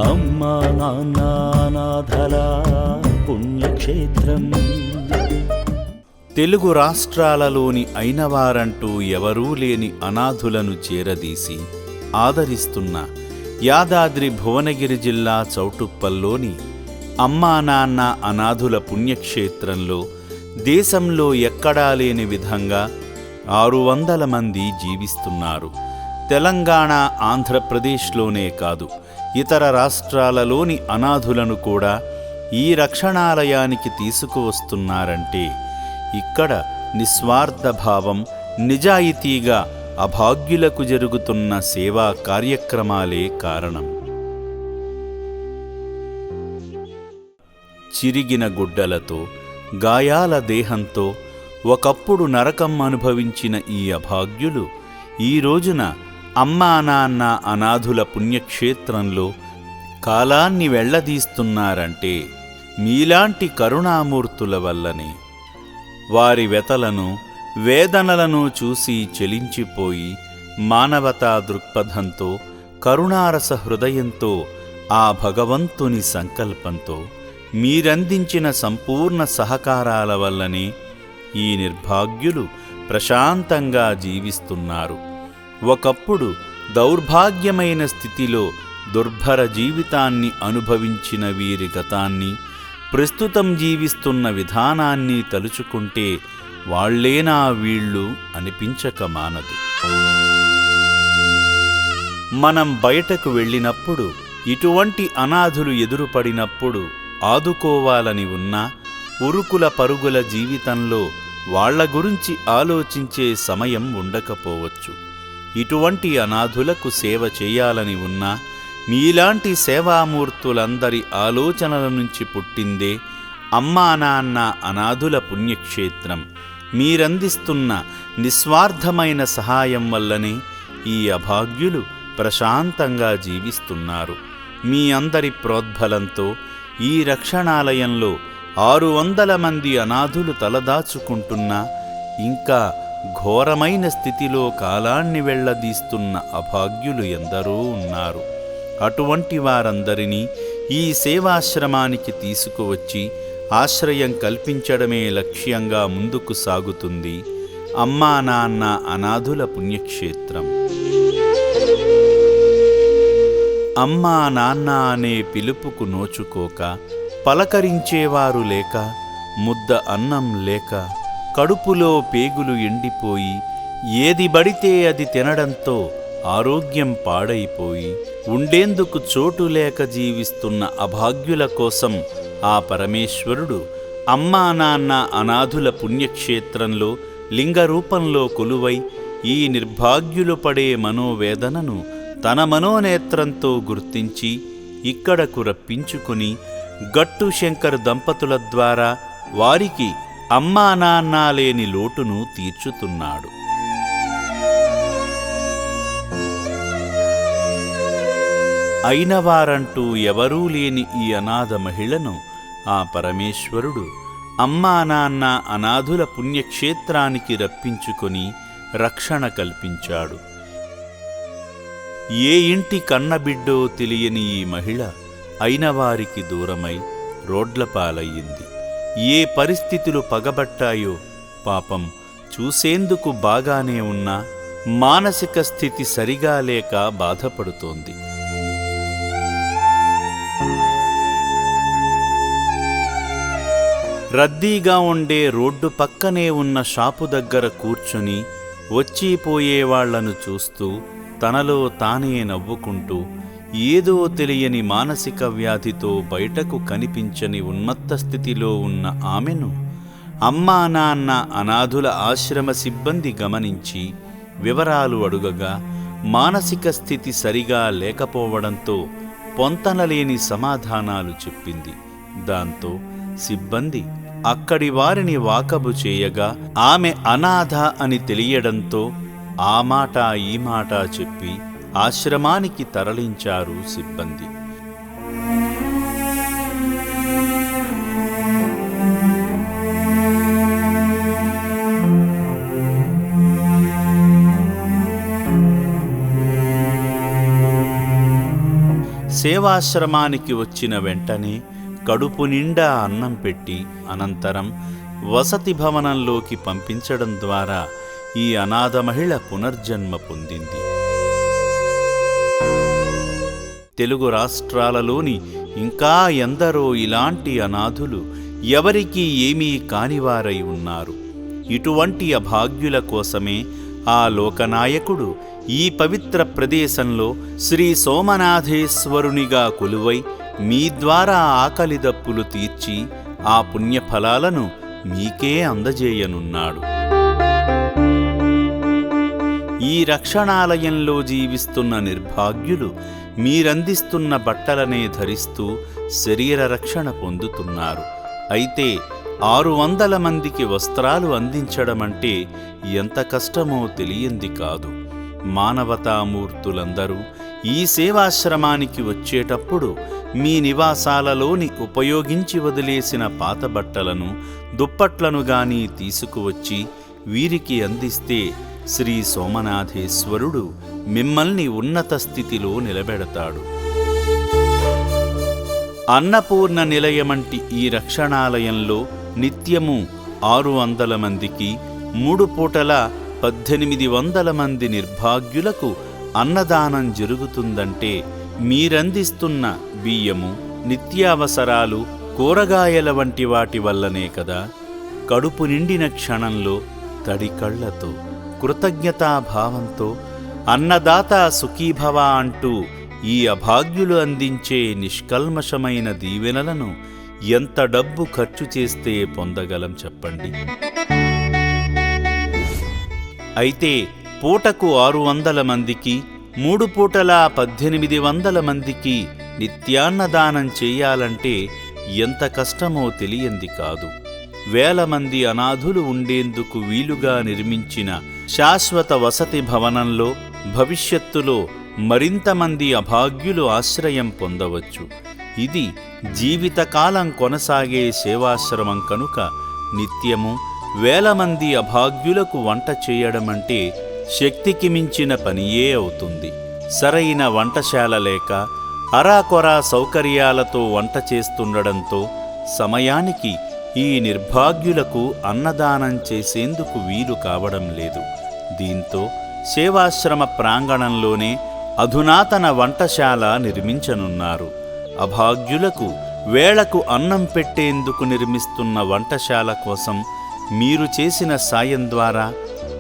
అమ్మా నాన్న అనాథల పుణ్యక్షేత్రం. తెలుగు రాష్ట్రాలలోని అయినవారంటూ ఎవరూ లేని అనాథులను చేరదీసి ఆదరిస్తున్న యాదాద్రి భువనగిరి జిల్లా చౌటుప్పల్లోని అమ్మా నాన్న అనాథుల పుణ్యక్షేత్రంలో దేశంలో ఎక్కడా లేని విధంగా 600 మంది జీవిస్తున్నారు. తెలంగాణ, ఆంధ్రప్రదేశ్లోనే కాదు, ఇతర రాష్ట్రాలలోని అనాథులను కూడా ఈ రక్షణాలయానికి తీసుకువస్తున్నారంటే ఇక్కడ నిస్వార్థ భావం, నిజాయితీగా అభాగ్యులకు జరుగుతున్న సేవా కార్యక్రమాలే కారణం. చిరిగిన గుడ్డలతో, గాయాల దేహంతో ఒకప్పుడు నరకం అనుభవించిన ఈ అభాగ్యులు ఈ రోజున అమ్మా నాన్న అనాథుల పుణ్యక్షేత్రంలో కాలాన్ని వెళ్లదీస్తున్నారంటే మీలాంటి కరుణామూర్తుల వల్లనే. వారి వెతలను, వేదనలను చూసి చెలించిపోయి మానవతా దృక్పథంతో, కరుణారస హృదయంతో, ఆ భగవంతుని సంకల్పంతో మీరందించిన సంపూర్ణ సహకారాల వల్లనే ఈ నిర్భాగ్యులు ప్రశాంతంగా జీవిస్తున్నారు. ఒకప్పుడు దౌర్భాగ్యమైన స్థితిలో దుర్భర జీవితాన్ని అనుభవించిన వీరి గతాన్ని, ప్రస్తుతం జీవిస్తున్న విధానాన్ని తలుచుకుంటే వాళ్లేనా వీళ్ళు అనిపించక మానదు. మనం బయటకు వెళ్ళినప్పుడు, ఇటువంటి అనాథులు ఎదురుపడినప్పుడు ఆదుకోవాలని ఉన్నా ఉరుకుల పరుగుల జీవితంలో వాళ్ల గురించి ఆలోచించే సమయం ఉండకపోవచ్చు. ఇటువంటి అనాథులకు సేవ చేయాలని ఉన్నా మీలాంటి సేవామూర్తులందరి ఆలోచనల నుంచి పుట్టిందే అమ్మా నాన్న అనాథుల పుణ్యక్షేత్రం. మీరందిస్తున్న నిస్వార్థమైన సహాయం వల్లనే ఈ అభాగ్యులు ప్రశాంతంగా జీవిస్తున్నారు. మీ అందరి ప్రోద్బలంతో ఈ రక్షణాలయంలో 600 మంది అనాథులు తలదాచుకుంటున్నా ఇంకా ఘోరమైన స్థితిలో కాలాన్ని వెళ్లదీస్తున్న అభాగ్యులు ఎందరో ఉన్నారు. అటువంటి వారందరినీ ఈ సేవాశ్రమానికి తీసుకువచ్చి ఆశ్రయం కల్పించడమే లక్ష్యంగా ముందుకు సాగుతుంది అమ్మా నాన్న అనాథుల పుణ్యక్షేత్రం. అమ్మా నాన్న అనే పిలుపుకు నోచుకోక, పలకరించేవారు లేక, ముద్ద అన్నం లేక, కడుపులో పేగులు ఎండిపోయి ఏది బడితే అది తినడంతో ఆరోగ్యం పాడైపోయి ఉండేందుకు చోటు లేక జీవిస్తున్న అభాగ్యుల కోసం ఆ పరమేశ్వరుడు అమ్మా నాన్న అనాథుల పుణ్యక్షేత్రంలో లింగ రూపంలో కొలువై ఈ నిర్భాగ్యులు పడే మనోవేదనను తన మనోనేత్రంతో గుర్తించి ఇక్కడకు రప్పించుకుని గట్టు శంకర్ దంపతుల ద్వారా వారికి అమ్మా నాన్న లేని లోటును తీర్చుతున్నాడు. అయినవారంటూ ఎవరూ లేని ఈ అనాథ మహిళను ఆ పరమేశ్వరుడు అమ్మా నాన్న అనాథుల పుణ్యక్షేత్రానికి రప్పించుకొని రక్షణ కల్పించాడు. ఏ ఇంటి కన్నబిడ్డో తెలియని ఈ మహిళ అయినవారికి దూరమై రోడ్లపాలయ్యింది. ఏ పరిస్థితులు పగబట్టాయో పాపం చూసేందుకు బాగానే ఉన్నా మానసిక స్థితి సరిగా లేక బాధపడుతోంది. రద్దీగా ఉండే రోడ్డు పక్కనే ఉన్న షాపు దగ్గర కూర్చుని వచ్చిపోయేవాళ్లను చూస్తూ తనలో తానే నవ్వుకుంటూ ఏదో తెలియని మానసిక వ్యాధితో బయటకు కనిపించని ఉన్మత్త స్థితిలో ఉన్న ఆమెను అమ్మా నాన్న అనాథుల ఆశ్రమ సిబ్బంది గమనించి వివరాలు అడుగగా మానసిక స్థితి సరిగా లేకపోవడంతో పొంతనలేని సమాధానాలు చెప్పింది. దాంతో సిబ్బంది అక్కడి వారిని వాకబు చేయగా ఆమె అనాథ అని తెలియడంతో ఆ మాట ఈ మాట చెప్పి ఆశ్రమానికి తరలించారు సిబ్బంది. సేవాశ్రమానికి వచ్చిన వెంటనే కడుపు నిండా అన్నం పెట్టి అనంతరం వసతి భవనంలోకి పంపించడం ద్వారా ఈ అనాథ మహిళ పునర్జన్మ పొందింది. తెలుగు రాష్ట్రాలలోని ఇంకా ఎందరో ఇలాంటి అనాథులు ఎవరికీ ఏమీ కానివారై ఉన్నారు. ఇటువంటి అభాగ్యుల కోసమే ఆ లోకనాయకుడు ఈ పవిత్ర ప్రదేశంలో శ్రీ సోమనాథేశ్వరునిగా కొలువై మీ ద్వారా ఆకలి దప్పులు తీర్చి ఆ పుణ్యఫలాలను మీకే అందజేయనున్నాడు. ఈ రక్షణాలయంలో జీవిస్తున్న నిర్భాగ్యులు మీరందిస్తున్న బట్టలనే ధరిస్తూ శరీర రక్షణ పొందుతున్నారు. అయితే 600 మందికి వస్త్రాలు అందించడమంటే ఎంత కష్టమో తెలియంది కాదు. మానవతామూర్తులందరూ ఈ సేవాశ్రమానికి వచ్చేటప్పుడు మీ నివాసాలలోని ఉపయోగించి వదిలేసిన పాత బట్టలను, దుప్పట్లను గాని తీసుకువచ్చి వీరికి అందిస్తే శ్రీ సోమనాథేశ్వరుడు మిమ్మల్ని ఉన్నత స్థితిలో నిలబెడతాడు. అన్నపూర్ణ నిలయమంటి ఈ రక్షణాలయంలో నిత్యము 600 మందికి 3 పూటల 1800 మంది నిర్భాగ్యులకు అన్నదానం జరుగుతుందంటే మీరందిస్తున్న బియ్యము, నిత్యావసరాలు, కూరగాయల వంటి వాటి వల్లనే కదా. కడుపు నిండిన క్షణంలో తడి కళ్లతో కృతజ్ఞతాభావంతో అన్నదాత సుఖీభవ అంటూ ఈ అభాగ్యులు అందించే నిష్కల్మషమైన దీవెనలను ఎంత డబ్బు ఖర్చు చేస్తే పొందగలం చెప్పండి. అయితే పూటకు 600 మందికి 3 పూటల 1800 మందికి నిత్యాన్నదానం చేయాలంటే ఎంత కష్టమో తెలియంది కాదు. 1000 మంది అనాథులు ఉండేందుకు వీలుగా నిర్మించిన శాశ్వత వసతి భవనంలో భవిష్యత్తులో మరింతమంది అభాగ్యులు ఆశ్రయం పొందవచ్చు. ఇది జీవితకాలం కొనసాగే సేవాశ్రమం కనుక నిత్యము 1000 మంది అభాగ్యులకు వంట చేయడమంటే శక్తికి మించిన పనియే అవుతుంది. సరైన వంటశాల లేక అరాకొరా సౌకర్యాలతో వంట చేస్తుండడంతో సమయానికి ఈ నిర్భాగ్యులకు అన్నదానం చేసేందుకు వీలు కావడం లేదు. దీంతో సేవాశ్రమ ప్రాంగణంలోనే అధునాతన వంటశాల నిర్మించనున్నారు. అభాగ్యులకు వేళకు అన్నం పెట్టేందుకు నిర్మిస్తున్న వంటశాల కోసం మీరు చేసిన సాయం ద్వారా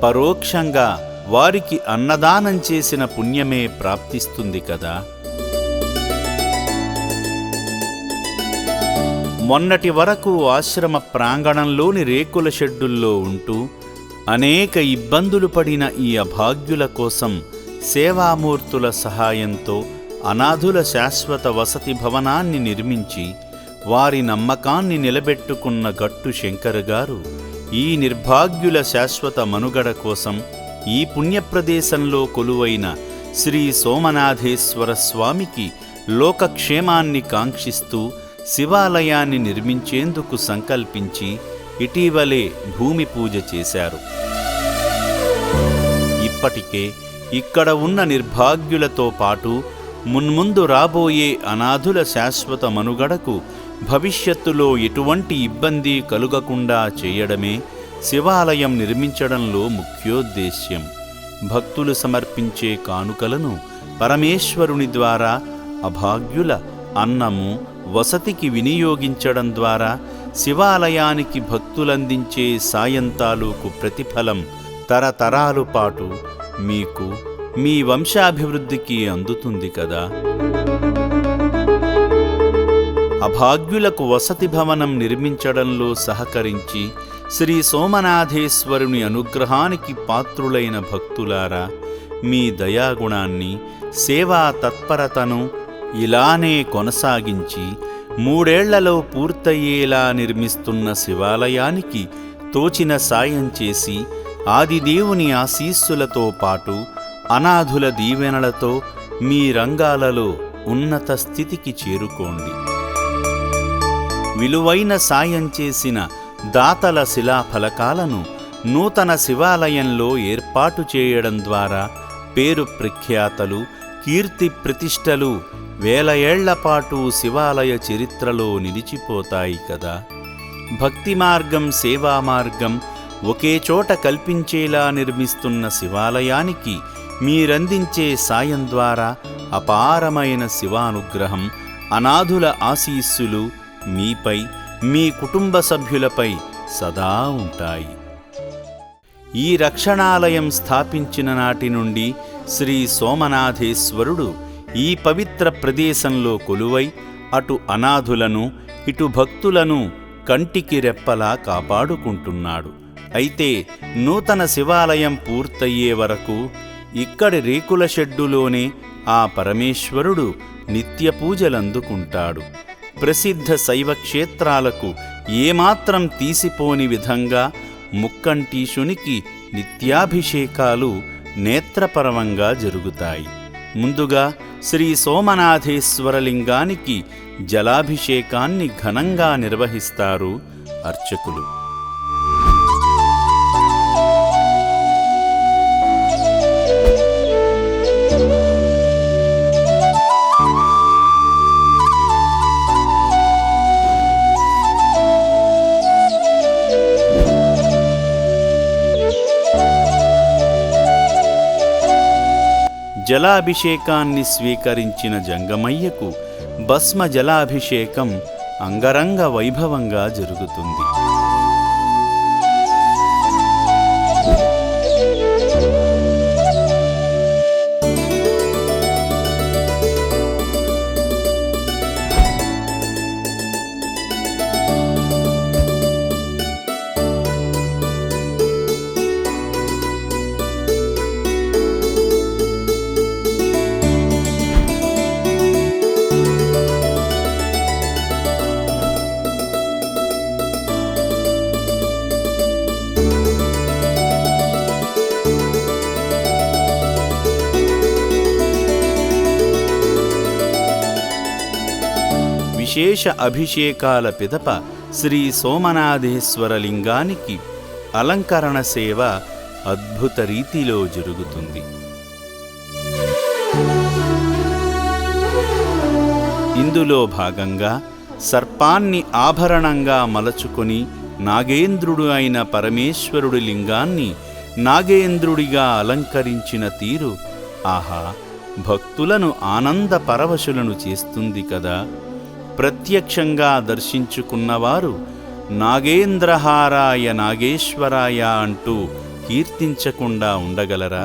పరోక్షంగా వారికి అన్నదానం చేసిన పుణ్యమే ప్రాప్తిస్తుంది కదా. మొన్నటి వరకు ఆశ్రమ ప్రాంగణంలోని రేకుల షెడ్డుల్లో ఉంటూ అనేక ఇబ్బందులు పడిన ఈ అభాగ్యుల కోసం సేవామూర్తుల సహాయంతో అనాథుల శాశ్వత వసతి భవనాన్ని నిర్మించి వారి నమ్మకాన్ని నిలబెట్టుకున్న గట్టు శంకర్ గారు ఈ నిర్భాగ్యుల శాశ్వత మనుగడ కోసం ఈ పుణ్యప్రదేశంలో కొలువైన శ్రీ సోమనాథేశ్వర స్వామికి లోకక్షేమాన్ని కాంక్షిస్తూ శివాలయాన్ని నిర్మించేందుకు సంకల్పించి ఇటీవలే భూమి పూజ చేశారు. ఇప్పటికే ఇక్కడ ఉన్న నిర్భాగ్యులతో పాటు మున్ముందు రాబోయే అనాథుల శాశ్వత మనుగడకు భవిష్యత్తులో ఎటువంటి ఇబ్బంది కలుగకుండా చేయడమే శివాలయం నిర్మించడంలో ముఖ్యోద్దేశ్యం. భక్తులు సమర్పించే కానుకలను పరమేశ్వరుని ద్వారా అభాగ్యుల అన్నము, వసతికి వినియోగించడం ద్వారా శివాలయానికి భక్తులందించే సాయం తాలూకు ప్రతిఫలం తరతరాలు పాటు మీకు మీ వంశాభివృద్ధికి అందుతుంది కదా. అభాగ్యులకు వసతి భవనం నిర్మించడంలో సహకరించి శ్రీ సోమనాథేశ్వరుని అనుగ్రహానికి పాత్రులైన భక్తులారా, మీ దయాగుణాన్ని, సేవా తత్పరతను ఇలానే కొనసాగించి 3 ఏళ్లలో పూర్తయ్యేలా నిర్మిస్తున్న శివాలయానికి తోచిన సాయం చేసి ఆదిదేవుని ఆశీస్సులతో పాటు అనాథుల దీవెనలతో మీ రంగాలలో ఉన్నత స్థితికి చేరుకోండి. విలువైన సాయం చేసిన దాతల శిలాఫలకాలను నూతన శివాలయంలో ఏర్పాటు చేయడం ద్వారా పేరు ప్రఖ్యాతలు, కీర్తి ప్రతిష్టలు వేల ఏళ్లపాటు శివాలయ చరిత్రలో నిలిచిపోతాయి కదా. భక్తి మార్గం, సేవా మార్గం ఒకే చోట కల్పించేలా నిర్మిస్తున్న శివాలయానికి మీరందించే సాయం ద్వారా అపారమైన శివానుగ్రహం, అనాథుల ఆశీస్సులు మీపై, మీ కుటుంబ సభ్యులపై సదా ఉంటాయి. ఈ రక్షణాలయం స్థాపించిన నాటి నుండి శ్రీ సోమనాథేశ్వరుడు ఈ పవిత్ర ప్రదేశంలో కొలువై అటు అనాథులను, ఇటు భక్తులను కంటికి రెప్పలా కాపాడుకుంటున్నాడు. అయితే నూతన శివాలయం పూర్తయ్యే వరకు ఇక్కడి రేకుల షెడ్డులోనే ఆ పరమేశ్వరుడు నిత్య పూజలందుకుంటాడు. ప్రసిద్ధ శైవ క్షేత్రాలకు ఏమాత్రం తీసిపోని విధంగా ముక్కంటీశునికి నిత్యాభిషేకాలు నేత్రపరమంగా జరుగుతాయి. ముందుగా శ్రీ సోమనాథేశ్వరలింగానికి జలాభిషేకాన్ని ఘనంగా నిర్వహిస్తారు అర్చకులు. జలాభిషేకాన్ని స్వీకరించిన జంగమయ్యకు భస్మ జలాభిషేకం అంగరంగ వైభవంగా జరుగుతుంది. విశేష అభిషేకాల పిదప శ్రీ సోమనాథేశ్వరలింగానికి అలంకరణ సేవ అద్భుత రీతిలో జరుగుతుంది. ఇందులో భాగంగా సర్పాన్ని ఆభరణంగా మలచుకొని నాగేంద్రుడు అయిన పరమేశ్వరుడి లింగాన్ని నాగేంద్రుడిగా అలంకరించిన తీరు ఆహా, భక్తులను ఆనంద పరవశులను చేస్తుంది కదా. ప్రత్యక్షంగా దర్శించుకున్నవారు నాగేంద్రహారాయ నాగేశ్వరాయ అంటూ కీర్తించకుండా ఉండగలరా?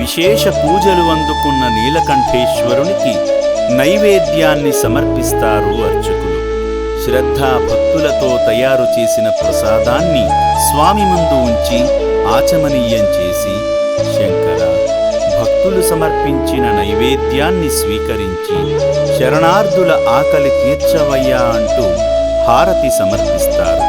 విశేష పూజలు అందుకున్న నీలకంఠేశ్వరునికి నైవేద్యాన్ని సమర్పిస్తారు అర్చకులు. శ్రద్ధా భక్తులతో తయారు చేసిన ప్రసాదాన్ని స్వామి ముందు ఉంచి ఆచమనీయం చేసి, శంకర, భక్తులు సమర్పించిన నైవేద్యాన్ని స్వీకరించి శరణార్థుల ఆకలి తీర్చవయ్యా అంటూ హారతి సమర్పిస్తారు.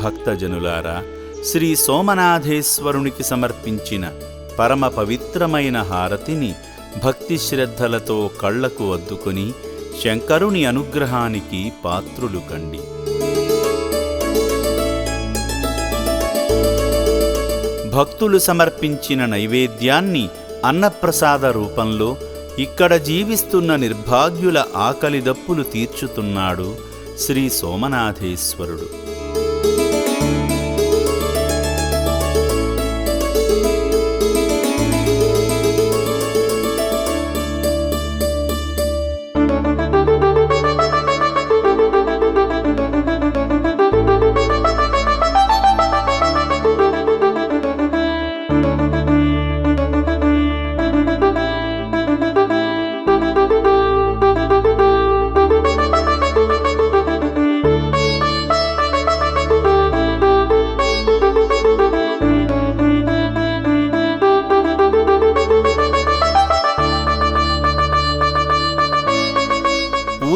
భక్తజనులారా, శ్రీ సోమనాథేశ్వరునికి సమర్పించిన పరమ పవిత్రమైన హారతిని భక్తి శ్రద్ధలతో కళ్లకు అద్దుకొని శంకరుని అనుగ్రహానికి పాత్రులు కండి. భక్తులు సమర్పించిన నైవేద్యాన్ని అన్నప్రసాద రూపంలో ఇక్కడ జీవిస్తున్న నిర్భాగ్యుల ఆకలిదప్పులు తీర్చుతున్నాడు శ్రీ సోమనాథేశ్వరుడు.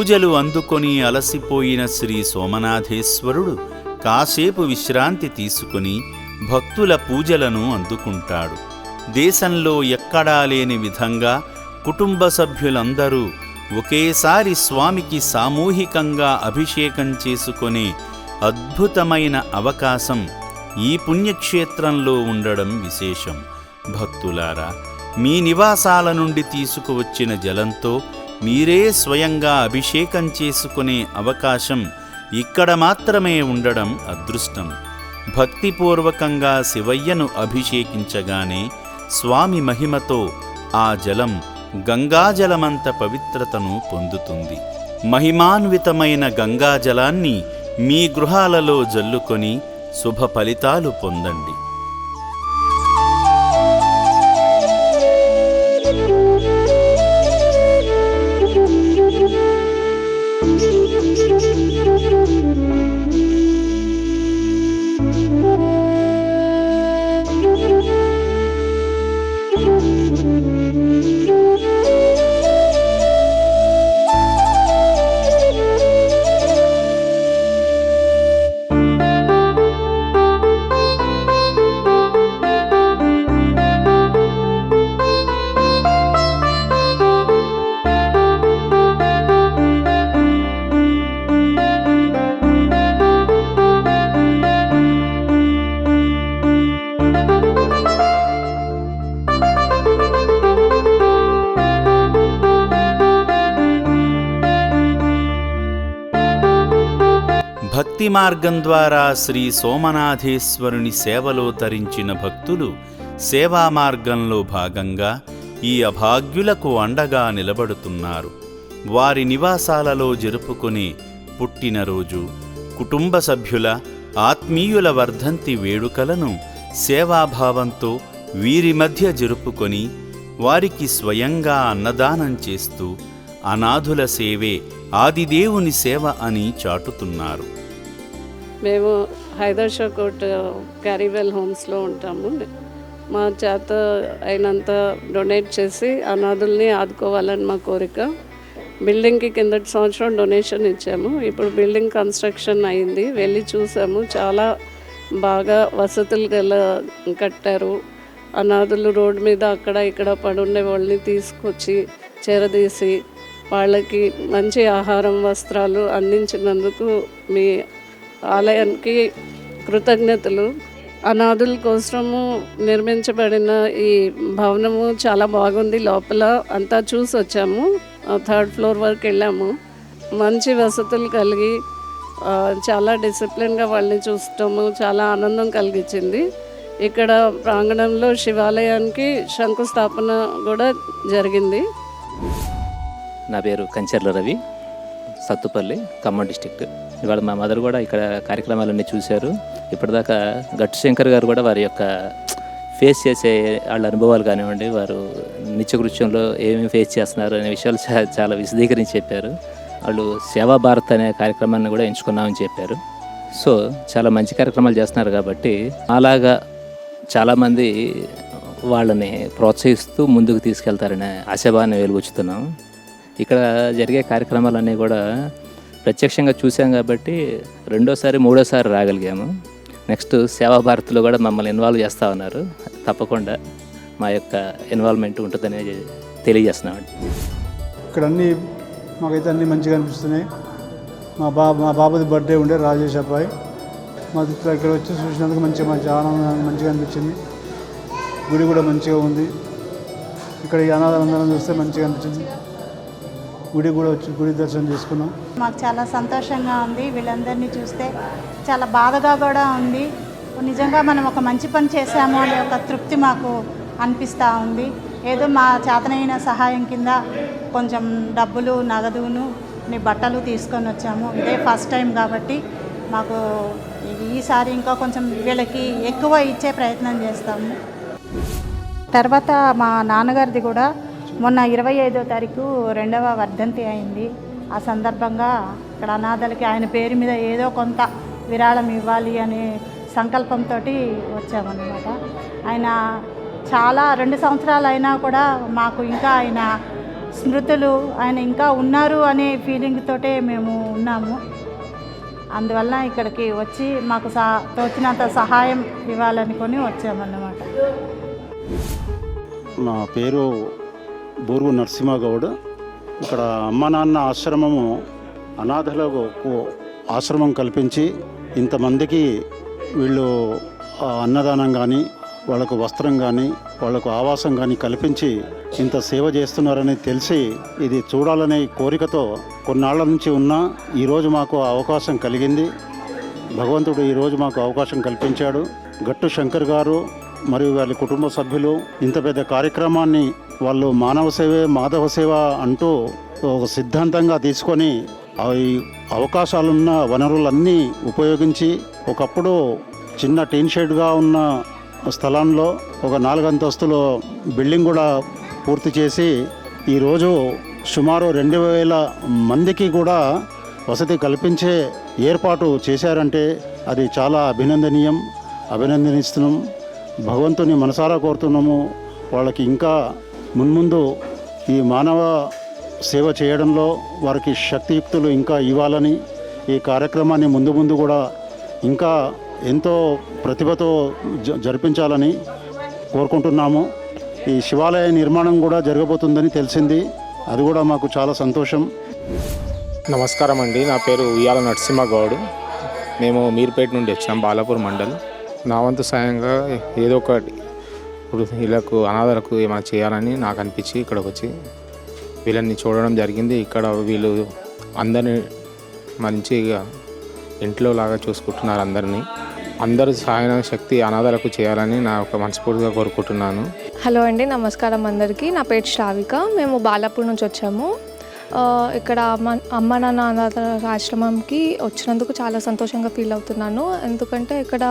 పూజలు అందుకొని అలసిపోయిన శ్రీ సోమనాథేశ్వరుడు కాసేపు విశ్రాంతి తీసుకుని భక్తుల పూజలను అందుకుంటాడు. దేశంలో ఎక్కడా లేని విధంగా కుటుంబ సభ్యులందరూ ఒకేసారి స్వామికి సామూహికంగా అభిషేకం చేసుకునే అద్భుతమైన అవకాశం ఈ పుణ్యక్షేత్రంలో ఉండడం విశేషం. భక్తులారా, మీ నివాసాల నుండి తీసుకువచ్చిన జలంతో మీరే స్వయంగా అభిషేకం చేసుకునే అవకాశం ఇక్కడ మాత్రమే ఉండడం అదృష్టం. భక్తిపూర్వకంగా శివయ్యను అభిషేకించగానే స్వామి మహిమతో ఆ జలం గంగాజలమంత పవిత్రతను పొందుతుంది. మహిమాన్వితమైన గంగాజలాన్ని మీ గృహాలలో జల్లుకొని శుభ ఫలితాలు పొందండి. భక్తి మార్గం ద్వారా శ్రీ సోమనాథేశ్వరుని సేవలో తరించిన భక్తులు సేవా మార్గంలో భాగంగా ఈ అభాగ్యులకు అండగా నిలబడుతున్నారు. వారి నివాసాలలో జరుపుకునే పుట్టినరోజు, కుటుంబ సభ్యుల, ఆత్మీయుల వర్ధంతి వేడుకలను సేవాభావంతో వీరి మధ్య జరుపుకొని వారికి స్వయంగా అన్నదానం చేస్తూ అనాథుల సేవే ఆదిదేవుని సేవ అని చాటుతున్నారు. మేము హైదర్ కోట్ క్యారీవెల్ హోమ్స్లో ఉంటాము. మా చేత అయినంత డొనేట్ చేసి అనాథుల్ని ఆదుకోవాలని మా కోరిక. బిల్డింగ్కి కిందటి సంవత్సరం డొనేషన్ ఇచ్చాము. ఇప్పుడు బిల్డింగ్ కన్స్ట్రక్షన్ అయింది, వెళ్ళి చూసాము. చాలా బాగా వసతులు గల కట్టారు. అనాథులు రోడ్డు మీద అక్కడ ఇక్కడ పడుండే వాళ్ళని తీసుకొచ్చి చేరదీసి వాళ్ళకి మంచి ఆహారం, వస్త్రాలు అందించినందుకు మీ ఆలయానికి కృతజ్ఞతలు. అనాథుల కోసము నిర్మించబడిన ఈ భవనము చాలా బాగుంది. లోపల అంతా చూసి వచ్చాము. 3rd ఫ్లోర్ వరకు వెళ్ళాము. మంచి వసతులు కలిగి చాలా డిసిప్లిన్గా వాళ్ళని చూడటము చాలా ఆనందం కలిగించింది. ఇక్కడ ప్రాంగణంలో శివాలయానికి శంకుస్థాపన కూడా జరిగింది. నా పేరు కంచర్ల రవి, సత్తుపల్లి, ఖమ్మం డిస్టిక్ట్. ఇవాళ మా మదర్ కూడా ఇక్కడ కార్యక్రమాలన్నీ చూశారు. ఇప్పటిదాకా గట్టు శంకర్ గారు కూడా వారి యొక్క ఫేస్ చేసే వాళ్ళ అనుభవాలు కానివ్వండి, వారు నిత్యకృత్యంలో ఏమేమి ఫేస్ చేస్తున్నారు అనే విషయాలు చాలా విశదీకరించి చెప్పారు. వాళ్ళు సేవా భారత్ అనే కార్యక్రమాన్ని కూడా ఎంచుకున్నామని చెప్పారు. సో చాలా మంచి కార్యక్రమాలు చేస్తున్నారు కాబట్టి అలాగా చాలామంది వాళ్ళని ప్రోత్సహిస్తూ ముందుకు తీసుకెళ్తారనే ఆశాభావాన్ని వెలుగుచ్చుతున్నాం. ఇక్కడ జరిగే కార్యక్రమాలన్నీ కూడా ప్రత్యక్షంగా చూసాం కాబట్టి రెండోసారి మూడోసారి రాగలిగాము. నెక్స్ట్ సేవా భారత్లో కూడా మమ్మల్ని ఇన్వాల్వ్ చేస్తూ ఉన్నారు. తప్పకుండా మా యొక్క ఇన్వాల్వ్మెంట్ ఉంటుందని తెలియజేస్తున్నామండి. ఇక్కడ అన్నీ మాకైతే అన్నీ మంచిగా అనిపిస్తున్నాయి. మా బాబుది బర్త్డే ఉండే, రాజేష్ అబ్బాయి. మాకు ఇక్కడ వచ్చి చూసినందుకు మంచి ఆనందం మంచిగా అనిపించింది. గుడి కూడా మంచిగా ఉంది. ఇక్కడ ఈ అనాథలందరం చూస్తే మంచిగా అనిపించింది. గుడి కూడా వచ్చి గుడి దర్శనం చేసుకున్నాం. మాకు చాలా సంతోషంగా ఉంది. వీళ్ళందరినీ చూస్తే చాలా బాధగా కూడా ఉంది. నిజంగా మనం ఒక మంచి పని చేశాము అనే ఒక తృప్తి మాకు అనిపిస్తూ ఉంది. ఏదో మా చేతనైన సహాయం కింద కొంచెం డబ్బులు, నగదును, బట్టలు తీసుకొని వచ్చాము. ఇదే ఫస్ట్ టైం కాబట్టి మాకు ఈసారి ఇంకా కొంచెం వీళ్ళకి ఎక్కువ ఇచ్చే ప్రయత్నం చేస్తాము. తర్వాత మా నాన్నగారిది కూడా మొన్న 25వ తారీఖు 2వ వర్ధంతి అయింది. ఆ సందర్భంగా ఇక్కడ అనాథలకి ఆయన పేరు మీద ఏదో కొంత విరాళం ఇవ్వాలి అనే సంకల్పంతో వచ్చామన్నమాట. ఆయన చాలా 2 సంవత్సరాలు అయినా కూడా మాకు ఇంకా ఆయన స్మృతులు, ఆయన ఇంకా ఉన్నారు అనే ఫీలింగ్ తోటే మేము ఉన్నాము. అందువల్ల ఇక్కడికి వచ్చి మాకు తోచినంత సహాయం ఇవ్వాలనుకొని వచ్చామన్నమాట. నా పేరు బూరుగు నరసింహగౌడ్. ఇక్కడ అమ్మ నాన్న ఆశ్రమము అనాథలకు ఆశ్రమం కల్పించి ఇంతమందికి వీళ్ళు అన్నదానం కానీ, వాళ్ళకు వస్త్రం కానీ, వాళ్ళకు ఆవాసం కానీ కల్పించి ఇంత సేవ చేస్తున్నారని తెలిసి ఇది చూడాలనే కోరికతో కొన్నాళ్ల నుంచి ఉన్నా ఈరోజు మాకు అవకాశం కలిగింది. భగవంతుడు ఈరోజు మాకు అవకాశం కల్పించాడు. గట్టు శంకర్ గారు మరియు వాళ్ళ కుటుంబ సభ్యులు ఇంత పెద్ద కార్యక్రమాన్ని వాళ్ళు మానవ సేవే మాధవ సేవ అంటూ ఒక సిద్ధాంతంగా తీసుకొని ఈ అవకాశాలున్న వనరులన్నీ ఉపయోగించి ఒకప్పుడు చిన్న టీన్ షెడ్గా ఉన్న స్థలంలో ఒక 4 అంతస్తుల బిల్డింగ్ కూడా పూర్తి చేసి ఈరోజు సుమారు 2000 మందికి కూడా వసతి కల్పించే ఏర్పాటు చేశారంటే అది చాలా అభినందనిస్తున్నాం. భగవంతుని మనసారా కోరుతున్నాము. వాళ్ళకి ఇంకా మున్ముందు ఈ మానవ సేవ చేయడంలో వారికి శక్తియుక్తులు ఇంకా ఇవ్వాలని, ఈ కార్యక్రమాన్ని ముందు కూడా ఇంకా ఎంతో ప్రతిభతో జరిపించాలని కోరుకుంటున్నాము. ఈ శివాలయ నిర్మాణం కూడా జరగబోతుందని తెలిసింది. అది కూడా మాకు చాలా సంతోషం. నమస్కారం అండి. నా పేరు ఉయ్యాల నరసింహగౌడ్. మేము మీర్పేట నుండి వచ్చాం, బాలాపూర్ మండల్. నా వంతు సాయంగా ఏదో ఒకటి ఇప్పుడు వీళ్ళకు అనాథలకు ఏమైనా చేయాలని నాకు అనిపించి ఇక్కడికి వచ్చి వీళ్ళని చూడడం జరిగింది. ఇక్కడ వీళ్ళు అందరినీ మంచిగా ఇంట్లో లాగా చూసుకుంటున్నారు. అందరూ సహాయ శక్తి అనాథలకు చేయాలని నా ఒక మనస్ఫూర్తిగా కోరుకుంటున్నాను. హలో అండి, నమస్కారం అందరికీ. నా పేరు శ్రావిక. మేము బాలాపూర్ నుంచి వచ్చాము. ఇక్కడ అమ్మ నాన్న అనాథ ఆశ్రమంకి వచ్చినందుకు చాలా సంతోషంగా ఫీల్ అవుతున్నాను. ఎందుకంటే ఇక్కడ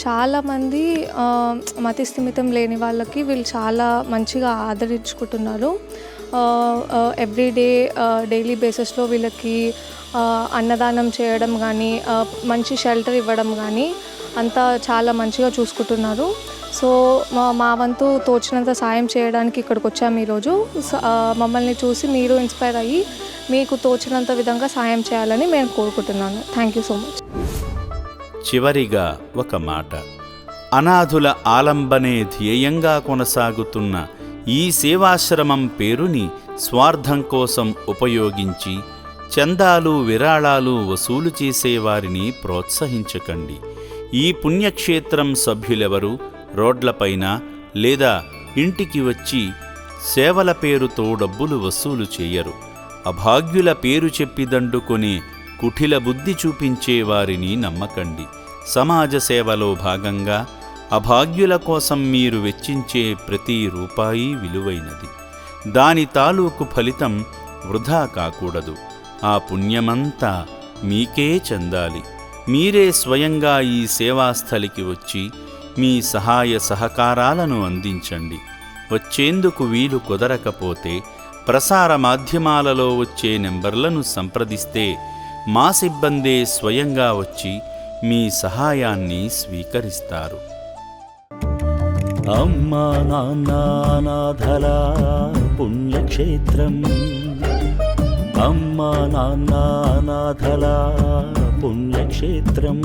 చాలామంది మతి స్థిమితం లేని వాళ్ళకి వీళ్ళు చాలా మంచిగా ఆదరించుకుంటున్నారు. ఎవ్రీడే డైలీ బేసిస్లో వీళ్ళకి అన్నదానం చేయడం కానీ, మంచి షెల్టర్ ఇవ్వడం కానీ అంతా చాలా మంచిగా చూసుకుంటున్నారు. సో మా వంతు తోచినంత సాయం చేయడానికి ఇక్కడికి వచ్చాము ఈరోజు. మమ్మల్ని చూసి మీరు ఇన్స్పైర్ అయ్యి మీకు తోచినంత విధంగా సాయం చేయాలని నేను కోరుకుంటున్నాను. Thank you so much. చివరిగా ఒక మాట. అనాథుల ఆలంబనే ధ్యేయంగా కొనసాగుతున్న ఈ సేవాశ్రమం పేరుని స్వార్థం కోసం ఉపయోగించి చందాలు విరాళాలు వసూలు చేసేవారిని ప్రోత్సహించకండి. ఈ పుణ్యక్షేత్రం సభ్యులెవరూ రోడ్లపైన లేదా ఇంటికి వచ్చి సేవల పేరుతో డబ్బులు వసూలు చేయరు. అభాగ్యుల పేరు చెప్పి దండుకొని కుటిల బుద్ధి చూపించే వారిని నమ్మకండి. సమాజ సేవలో భాగంగా అభాగ్యుల కోసం మీరు వెచ్చించే ప్రతి రూపాయి విలువైనది. దాని తాలూకు ఫలితం వృధా కాకూడదు. ఆ పుణ్యమంతా మీకే చెందాలి. మీరే స్వయంగా ఈ సేవాస్థలికి వచ్చి మీ సహాయ సహకారాలను అందించండి. వచ్చేందుకు వీలు కుదరకపోతే ప్రసార మాధ్యమాలలో వచ్చే నెంబర్లను సంప్రదిస్తే మా సిబ్బందే స్వయంగా వచ్చి మీ సహాయాన్ని స్వీకరిస్తారు. అమ్మా నాన్న అనాథల పుణ్యక్షేత్రం, అమ్మా నాన్న అనాథల పుణ్యక్షేత్రం.